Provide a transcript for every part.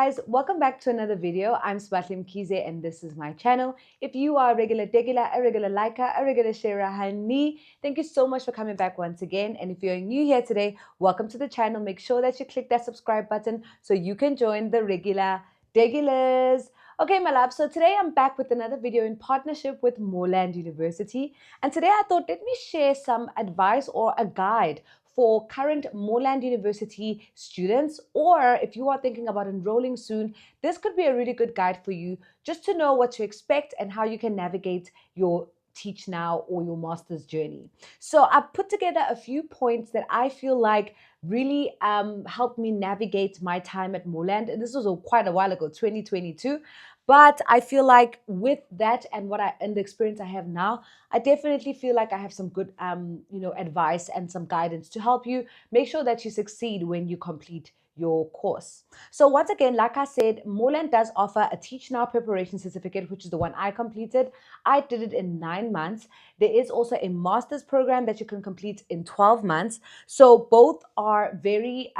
guys, welcome back to another video. I'm Swatlim Kize and this is my channel. If you are a regular degular, a regular liker, a regular sharer, honey, thank you so much for coming back once again. And if you're new here today, welcome to the channel. Make sure that you click that subscribe button so you can join the regular degulars. Okay, my love, so today I'm back with another video in partnership with Moreland University. And today I thought, let me share some advice or a guide for current Moreland University students, or if you are thinking about enrolling soon, this could be a really good guide for you just to know what to expect and how you can navigate your TEACHNOW or your master's journey. So I've put together a few points that I feel like really helped me navigate my time at Moreland. And this was quite a while ago, 2022. But I feel like with that and the experience I have now, I definitely feel like I have some good advice and some guidance to help you make sure that you succeed when you complete your course. So once again, like I said, Moreland does offer a TEACHNOW preparation certificate, which is the one I completed. I did it in 9 months. There is also a master's program that you can complete in 12 months. So both are very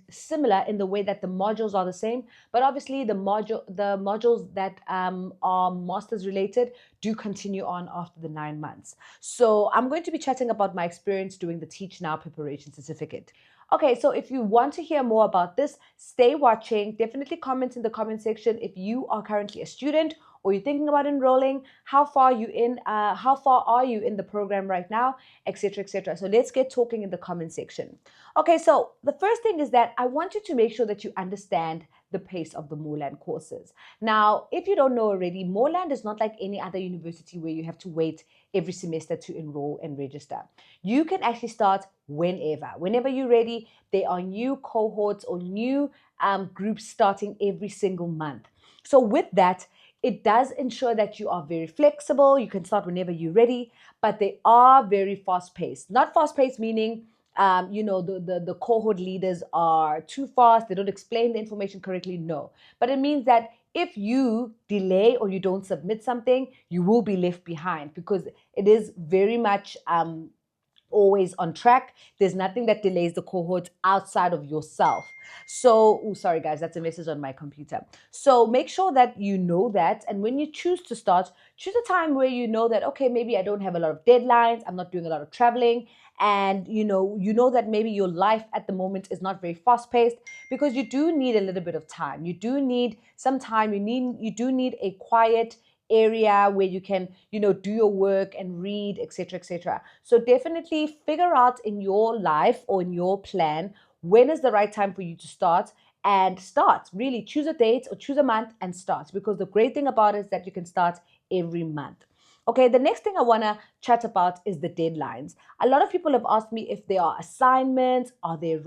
similar in the way that the modules are the same, but obviously the modules that are master's related do continue on after the 9 months. So I'm going to be chatting about my experience doing the TEACHNOW preparation certificate. Okay, so if you want to hear more about this, stay watching. Definitely comment in the comment section if you are currently a student or you're thinking about enrolling, how far are you in the program right now, etc., etc. So let's get talking in the comment section. Okay, so the first thing is that I want you to make sure that you understand the pace of the Moreland courses. Now, if you don't know already, Moreland is not like any other university where you have to wait every semester to enroll and register. You can actually start whenever you're ready. There are new cohorts or new groups starting every single month. So with that, it does ensure that you are very flexible. You can start whenever you're ready, but they are very fast-paced. Not fast-paced meaning the cohort leaders are too fast, they don't explain the information correctly. No, but it means that if you delay or you don't submit something, you will be left behind, because it is very much always on track. There's nothing that delays the cohort outside of yourself. So, sorry guys, that's a message on my computer. So make sure that you know that, and when you choose to start, choose a time where you know that, okay, maybe I don't have a lot of deadlines, I'm not doing a lot of traveling, and you know that maybe your life at the moment is not very fast-paced, because you do need a little bit of time. You do need some time. You do need a quiet area where you can do your work and read, etc., etc. So definitely figure out in your life or in your plan when is the right time for you to start, and start. Really choose a date or choose a month and start, because the great thing about it is that you can start every month. Okay, the next thing I want to chat about is the deadlines. A lot of people have asked me if there are assignments, is there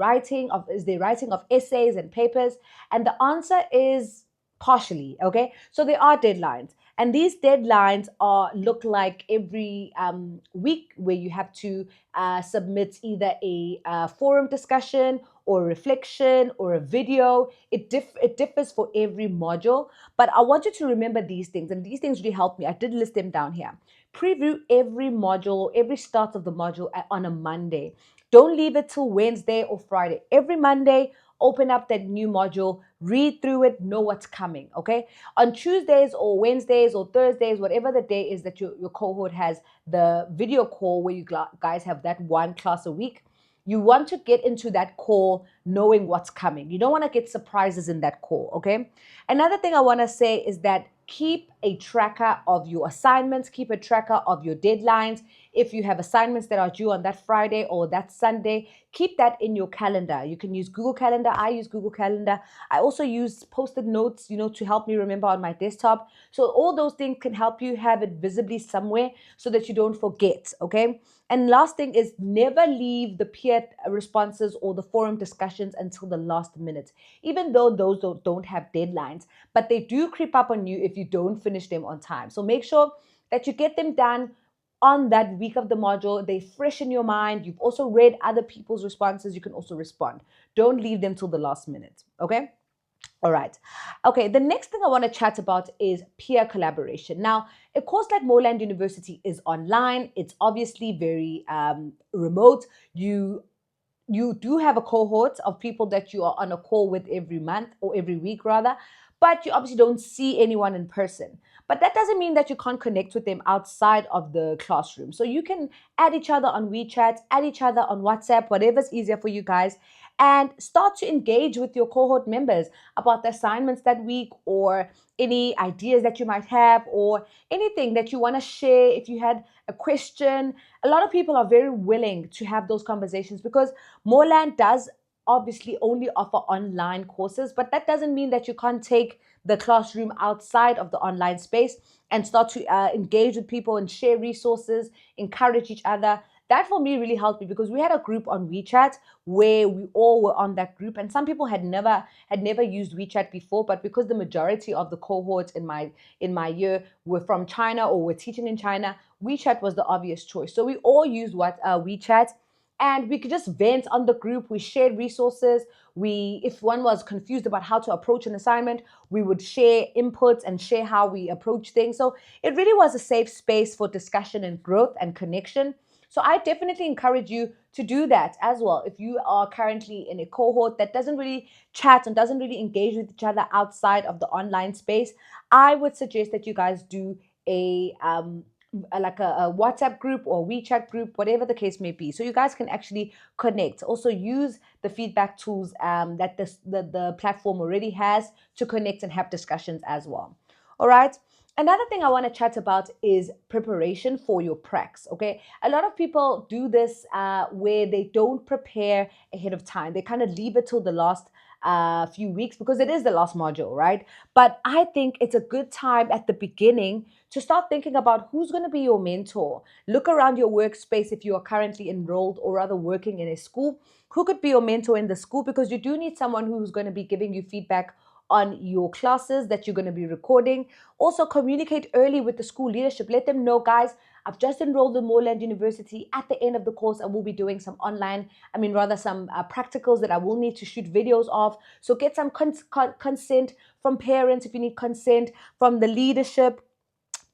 writing of essays and papers? And the answer is partially. Okay, so there are deadlines, and these deadlines look like every week, where you have to submit either a forum discussion or a reflection or a video. It differs for every module, but I want you to remember these things, and these things really help me. I did list them down here. Preview every module, every start of the module on a Monday. Don't leave it till Wednesday or Friday. Every Monday, open up that new module, read through it, know what's coming. Okay, on Tuesdays or Wednesdays or Thursdays, whatever the day is that your cohort has the video call, where you guys have that one class a week, you want to get into that call knowing what's coming. You don't want to get surprises in that call. Okay, another thing I want to say is that keep a tracker of your assignments, keep a tracker of your deadlines. If you have assignments that are due on that Friday or that Sunday, keep that in your calendar. You can use Google Calendar. I use Google Calendar. I also use Post-it notes, to help me remember on my desktop. So all those things can help you have it visibly somewhere so that you don't forget, okay? And last thing is, never leave the peer responses or the forum discussions until the last minute, even though those don't have deadlines, but they do creep up on you if you don't finish them on time. So make sure that you get them done on that week of the module. They fresh in your mind. You've also read other people's responses. You can also respond. Don't leave them till the last minute, okay? All right. Okay, the next thing I want to chat about is peer collaboration. Now, a course like Moreland University is online. It's obviously very remote. You you do have a cohort of people that you are on a call with every month or every week rather, but you obviously don't see anyone in person. But that doesn't mean that you can't connect with them outside of the classroom. So you can add each other on WeChat, add each other on WhatsApp, whatever's easier for you guys, and start to engage with your cohort members about the assignments that week, or any ideas that you might have, or anything that you want to share. If you had a question, a lot of people are very willing to have those conversations, because Moreland does obviously only offer online courses, but that doesn't mean that you can't take the classroom outside of the online space and start to engage with people and share resources, encourage each other. That for me really helped me, because we had a group on WeChat where we all were on that group, and some people had never used WeChat before, but because the majority of the cohorts in my year were from China or were teaching in China, WeChat was the obvious choice. So we all used WeChat, and we could just vent on the group. We shared resources. If one was confused about how to approach an assignment, we would share inputs and share how we approach things. So it really was a safe space for discussion and growth and connection. So I definitely encourage you to do that as well. If you are currently in a cohort that doesn't really chat and doesn't really engage with each other outside of the online space, I would suggest that you guys do a WhatsApp group or WeChat group, whatever the case may be, so you guys can actually connect. Also use the feedback tools that the platform already has to connect and have discussions as well. All right. Another thing I want to chat about is preparation for your pracs. Okay, a lot of people do this where they don't prepare ahead of time. They kind of leave it till the last few weeks, because it is the last module, right? But I think it's a good time at the beginning to start thinking about who's going to be your mentor. Look around your workspace if you are currently enrolled or rather working in a school. Who could be your mentor in the school? Because you do need someone who's going to be giving you feedback on your classes that you're going to be recording. Also, communicate early with the school leadership. Let them know, guys, I've just enrolled in Moreland University. At the end of the course, I will be doing some some practicals that I will need to shoot videos of. So get some consent from parents if you need consent, from the leadership.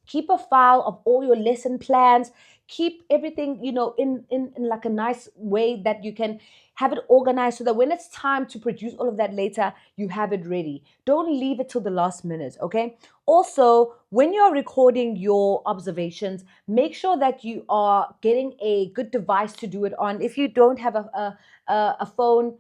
Keep a file of all your lesson plans. Keep everything, in like a nice way that you can have it organized, so that when it's time to produce all of that later, you have it ready. Don't leave it till the last minute. Okay. Also, when you're recording your observations, make sure that you are getting a good device to do it on. If you don't have a phone,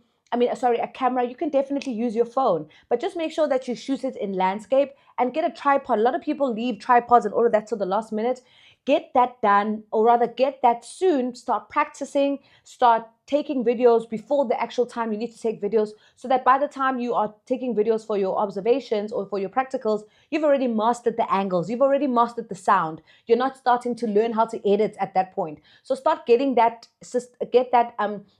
sorry, a camera, you can definitely use your phone, but just make sure that you shoot it in landscape, and get a tripod. A lot of people leave tripods and all of that till the last minute. Get that done, or rather get that soon. Start practicing, start taking videos before the actual time you need to take videos, so that by the time you are taking videos for your observations or for your practicals, you've already mastered the angles, you've already mastered the sound. You're not starting to learn how to edit at that point. So start getting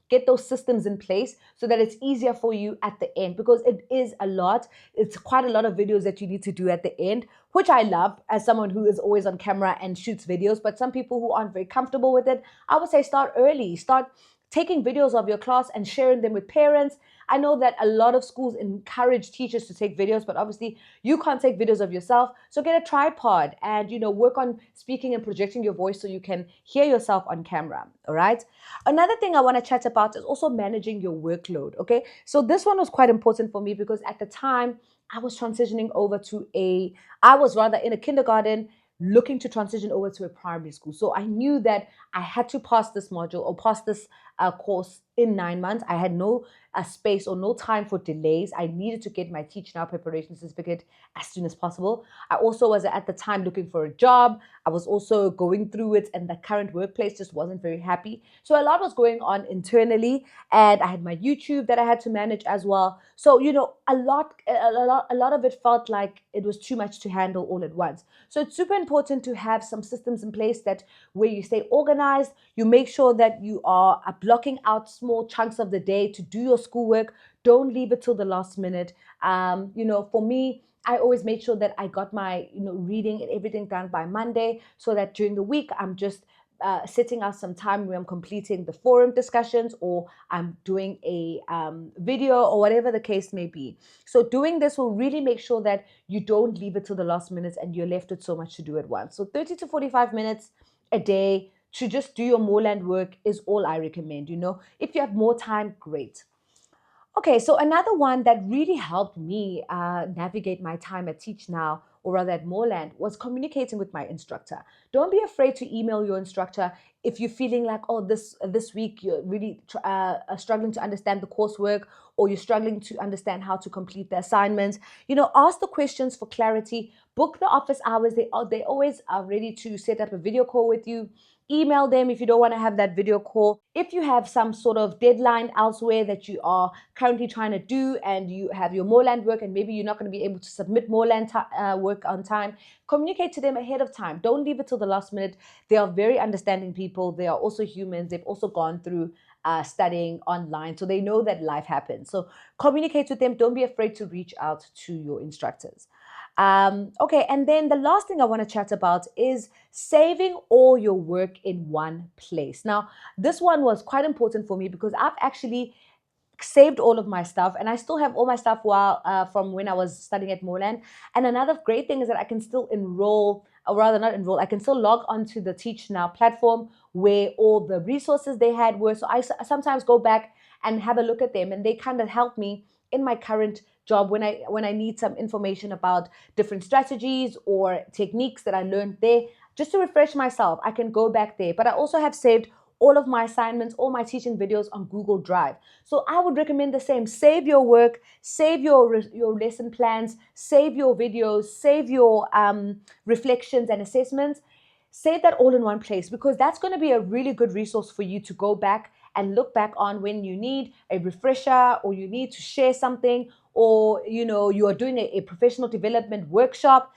get those systems in place, so that it's easier for you at the end, because it is a lot. It's quite a lot of videos that you need to do at the end, which I love as someone who is always on camera and shoots videos. But some people who aren't very comfortable with it, I would say start early. Start taking videos of your class and sharing them with parents. I know that a lot of schools encourage teachers to take videos, but obviously you can't take videos of yourself. So get a tripod and, work on speaking and projecting your voice so you can hear yourself on camera. All right. Another thing I want to chat about is also managing your workload. Okay. So this one was quite important for me, because at the time I was transitioning over I was rather in a kindergarten, looking to transition over to a primary school. So I knew that I had to pass this module or pass this course in 9 months. I had no space or no time for delays. I needed to get my TEACHNOW preparation certificate as soon as possible. I also was at the time looking for a job. I was also going through it, and the current workplace just wasn't very happy. So a lot was going on internally, and I had my YouTube that I had to manage as well. So a lot of it felt like it was too much to handle all at once. So it's super important to have some systems in place that where you stay organized, you make sure that you are blocking out small chunks of the day to do your schoolwork. Don't leave it till the last minute. For me, I always made sure that I got my reading and everything done by Monday, so that during the week I'm just setting out some time where I'm completing the forum discussions, or I'm doing a video, or whatever the case may be. So doing this will really make sure that you don't leave it till the last minute and you're left with so much to do at once. So 30 to 45 minutes a day to just do your Moreland work is all I recommend. If you have more time, great. Okay, so another one that really helped me navigate my time at TEACHNOW, or rather at Moreland, was communicating with my instructor. Don't be afraid to email your instructor if you're feeling like, oh, this week you're really struggling to understand the coursework, or you're struggling to understand how to complete the assignments. Ask the questions for clarity. Book the office hours. They always are ready to set up a video call with you. Email them if you don't want to have that video call. If you have some sort of deadline elsewhere that you are currently trying to do, and you have your Moreland work and maybe you're not going to be able to submit Moreland work on time, communicate to them ahead of time. Don't leave it till the last minute. They are very understanding people. They are also humans. They've also gone through studying online, so they know that life happens. So communicate with them. Don't be afraid to reach out to your instructors. Okay, and then the last thing I want to chat about is saving all your work in one place. Now, this one was quite important for me because I've actually saved all of my stuff, and I still have all my stuff from when I was studying at Moreland. And another great thing is that I can still enroll, or rather not enroll, I can still log onto the TEACHNOW platform where all the resources they had were. So I sometimes go back and have a look at them, and they kind of help me in my current job when I need some information about different strategies or techniques that I learned there. Just to refresh myself, I can go back there. But I also have saved all of my assignments, all my teaching videos on Google Drive. So I would recommend the same. Save your work, save your lesson plans, save your videos, save your reflections and assessments. Save that all in one place, because that's going to be a really good resource for you to go back and look back on when you need a refresher, or you need to share something, or you are doing a professional development workshop.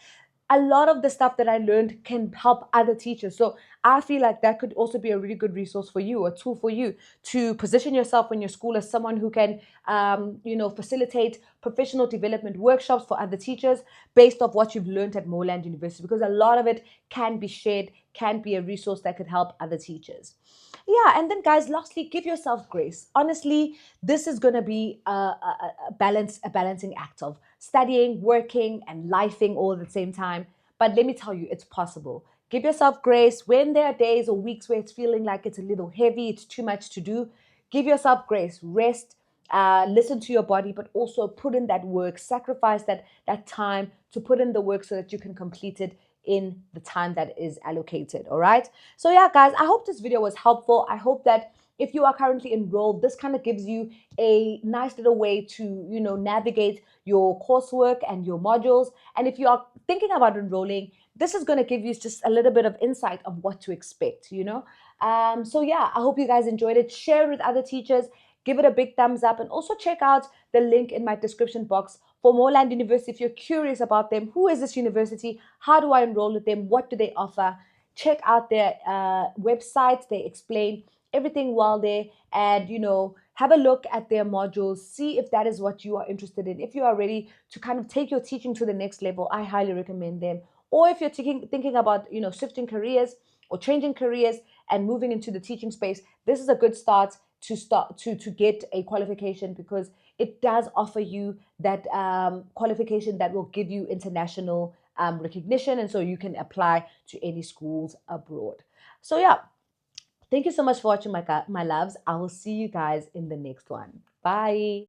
A lot of the stuff that I learned can help other teachers. So I feel like that could also be a really good resource for you, a tool for you to position yourself in your school as someone who can, facilitate professional development workshops for other teachers based off what you've learned at Moreland University, because a lot of it can be shared, can be a resource that could help other teachers. Yeah, and then guys, lastly, give yourself grace. Honestly, this is going to be a balancing act of studying, working, and lifing all at the same time. But let me tell you, it's possible. Give yourself grace when there are days or weeks where it's feeling like it's a little heavy, it's too much to do. Give yourself grace, rest, listen to your body, but also put in that work, sacrifice that time to put in the work so that you can complete it in the time that is allocated. All right. So yeah, guys, I hope this video was helpful. I hope that if you are currently enrolled, this kind of gives you a nice little way to, navigate your coursework and your modules. And if you are thinking about enrolling, this is going to give you just a little bit of insight of what to expect. So yeah, I hope you guys enjoyed it. Share it with other teachers. Give it a big thumbs up, and also check out the link in my description box for Moreland University. If you're curious about them, who is this university? How do I enroll with them? What do they offer? Check out their website. They explain everything well there, and have a look at their modules. See if that is what you are interested in. If you are ready to kind of take your teaching to the next level, I highly recommend them. Or if you're thinking about shifting careers or changing careers and moving into the teaching space, this is a good start to get a qualification, because it does offer you that qualification that will give you international recognition, and so you can apply to any schools abroad. So yeah, thank you so much for watching, my loves. I will see you guys in the next one. Bye.